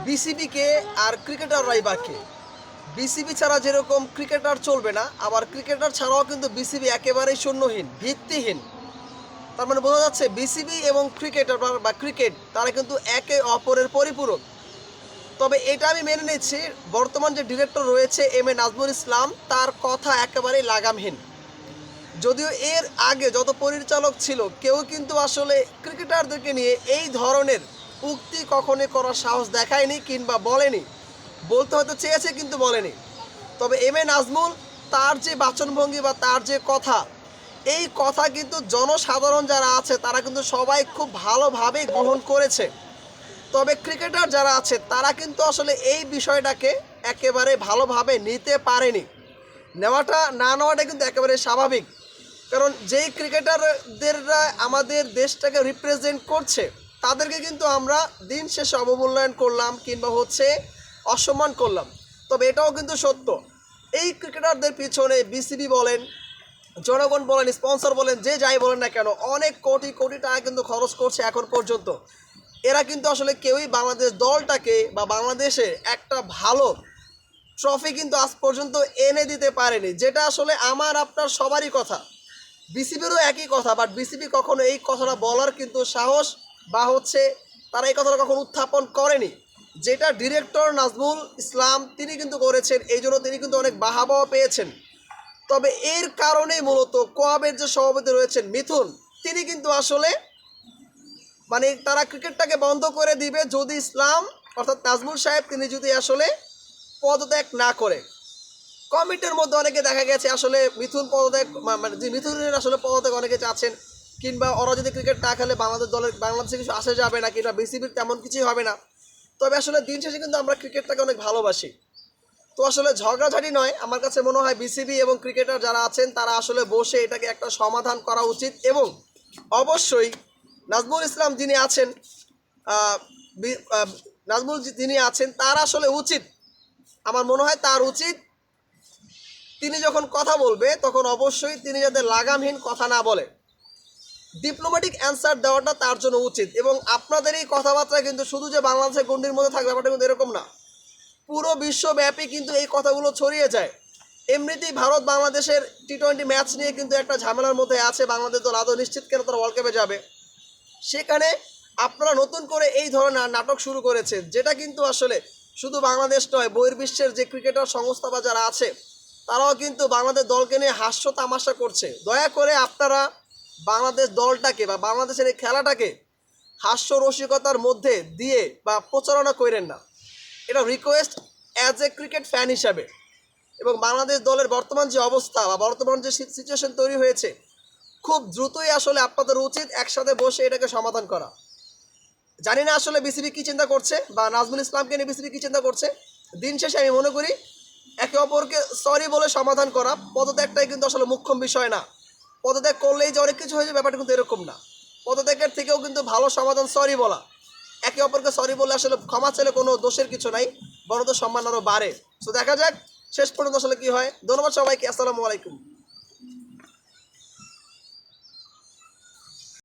বিসিবিকে আর ক্রিকেটাররাই বাকি। বিসিবি ছাড়া যেরকম ক্রিকেটার চলবে না, আবার ক্রিকেটার ছাড়াও কিন্তু বিসিবি একেবারেই শূন্যহীন, ভিত্তিহীন। তার মানে বোঝা যাচ্ছে বিসিবি এবং ক্রিকেটার বা ক্রিকেট তারা কিন্তু একে অপরের পরিপূরক। তবে এটা আমি মেনে নিচ্ছি, বর্তমান যে ডিরেক্টর রয়েছে এম এ নাজমুল ইসলাম, তার কথা একেবারেই লাগামহীন। যদিও এর আগে যত পরিচালক ছিল কেউ কিন্তু আসলে ক্রিকেটারদেরকে নিয়ে এই ধরনের উক্তি কখনোই করার সাহস দেখায়নি কিংবা বলেনি। বলতে হয়তো চেয়েছে কিন্তু বলেনি। তবে এম এ নাজমুল, তার যে বাচনভঙ্গি বা তার যে কথা, এই কথা কিন্তু জনসাধারণ যারা আছে তারা কিন্তু সবাই খুব ভালোভাবে গ্রহণ করেছে। তবে ক্রিকেটার যারা আছে তারা কিন্তু আসলে এই বিষয়টাকে একেবারে ভালোভাবে নিতে পারেনি। না নেওয়াটা কিন্তু একেবারে স্বাভাবিক। কারণ যেই ক্রিকেটারদেররা আমাদের দেশটাকে রিপ্রেজেন্ট করছে তাদেরকে কিন্তু আমরা দিন শেষে অবমূল্যায়ন করলাম কিংবা অসম্মান করলাম। তবে এটাও কিন্তু সত্য, এই ক্রিকেটারদের পিছনে বিসিবি বলেন, জনগণ বলেন, স্পন্সর বলেন, যে যাই বলেন না কেন, অনেক কোটি কোটি টাকা কিন্তু খরচ করছে এখন পর্যন্ত। এরা কিন্তু আসলে কেউই বাংলাদেশ দলটাকে বা বাংলাদেশে একটা ভালো ট্রফি কিন্তু আজ পর্যন্ত এনে দিতে পারেনি, যেটা আসলে আমার আপনার সবারই কথা। বিসিবিরও একই কথা, বাট বিসিবি কখনো এই কথাটা বলার কিন্তু সাহস বা তারা এই কথাটা কখনো উত্থাপন করেনি। যেটা ডিরেক্টর নাজমুল ইসলাম তিনি কিন্তু করেছেন, এই জন্য তিনি কিন্তু অনেক বাহাবাহ পেয়েছেন। তবে এর কারণেই মূলত কোয়াবের যে সভাপতি রয়েছেন মিথুন, তিনি কিন্তু আসলে মানে তারা ক্রিকেটটাকে বন্ধ করে দিবে যদি ইসলাম অর্থাৎ নাজমুল সাহেব তিনি যদি আসলে পদত্যাগ না করে। কমিটির মধ্যে অনেকে দেখা গেছে আসলে মিথুন পদত্যাগ মানে যে মিথুনের আসলে পদত্যাগ অনেকে চাচ্ছেন, কিংবা ওরা যদি ক্রিকেট না খেলে বাংলাদেশে কিছু আসা যাবে না কিংবা বিসিবির তেমন কিছুই হবে না। তবে আসলে দিন শেষে কিন্তু আমরা ক্রিকেটটাকে অনেক ভালোবাসি। তো আসলে ঝগড়াঝাটি নয়, আমার কাছে মনে হয় বিসিবি এবং ক্রিকেটার যারা আছেন তারা আসলে বসে এটাকে একটা সমাধান করা উচিত। এবং অবশ্যই নাজমুল ইসলাম যিনি আছেন, নাজমুল যিনি আছেন তার আসলে উচিত, আমার মনে হয় তার উচিত তিনি যখন কথা বলবে তখন অবশ্যই তিনি যাতে লাগামহীন কথা না বলে, ডিপ্লোম্যাটিক অ্যান্সার দেওয়াটা তার জন্য উচিত। এবং আপনাদের এই কথাবার্তা কিন্তু শুধু যে বাংলাদেশের গণ্ডির মধ্যে থাকবে ব্যাপারটা কিন্তু এরকম না, পুরো বিশ্বব্যাপী কিন্তু এই কথাগুলো ছড়িয়ে যায়। এমনিতেই ভারত বাংলাদেশের টি-20 ম্যাচ নিয়ে কিন্তু একটা ঝামেলার মধ্যে আছে, বাংলাদেশ দল আদৌ নিশ্চিত কেন তারা ওয়ার্ল্ড কাপে যাবে। সেখানে আপনারা নতুন করে এই ধরনের নাটক শুরু করেছেন, যেটা কিন্তু আসলে শুধু বাংলাদেশ নয়, বহির্বিশ্বের যে ক্রিকেটার সংস্থা বা যারা আছে তারাও কিন্তু বাংলাদেশ দলকে নিয়ে হাস্য তামাশা করছে। দয়া করে আপনারা বাংলাদেশ দলটাকে বা বাংলাদেশের এই খেলাটাকে হাস্য রসিকতার মধ্যে দিয়ে বা প্রচারণা করেন না, এটা request as a cricket fan হিসাবে। এবং বাংলাদেশ দলের বর্তমান যে অবস্থা বা বর্তমান যে সিচুয়েশন তৈরি হয়েছে, খুব দ্রুতই আসলে আপনাদের উচিত একসাথে বসে এটাকে সমাধান করা। জানি না আসলে বিসিবি কী চিন্তা করছে বা নাজমুল ইসলামকে নিয়ে বিসিবি কী চিন্তা করছে। দিন শেষে আমি মনে করি একে অপরকে সরি বলে সমাধান করা, পদত্যাগটাই কিন্তু আসলে মুখ্য বিষয় না। পদত্যাগ করলেই যে অনেক কিছু হয়ে যাবে ব্যাপারটা কিন্তু এরকম না। পদত্যাগের থেকেও কিন্তু ভালো সমাধান সরি বলা। একে অপরকে সরি বলে আসলে ক্ষমা চাইলে কোনো দোষের কিছু নাই, বরং তো সম্মান আরও বাড়ে। সো দেখা যাক শেষ পর্যন্ত আসলে কী হয়। ধন্যবাদ সবাইকে, আসসালামু আলাইকুম।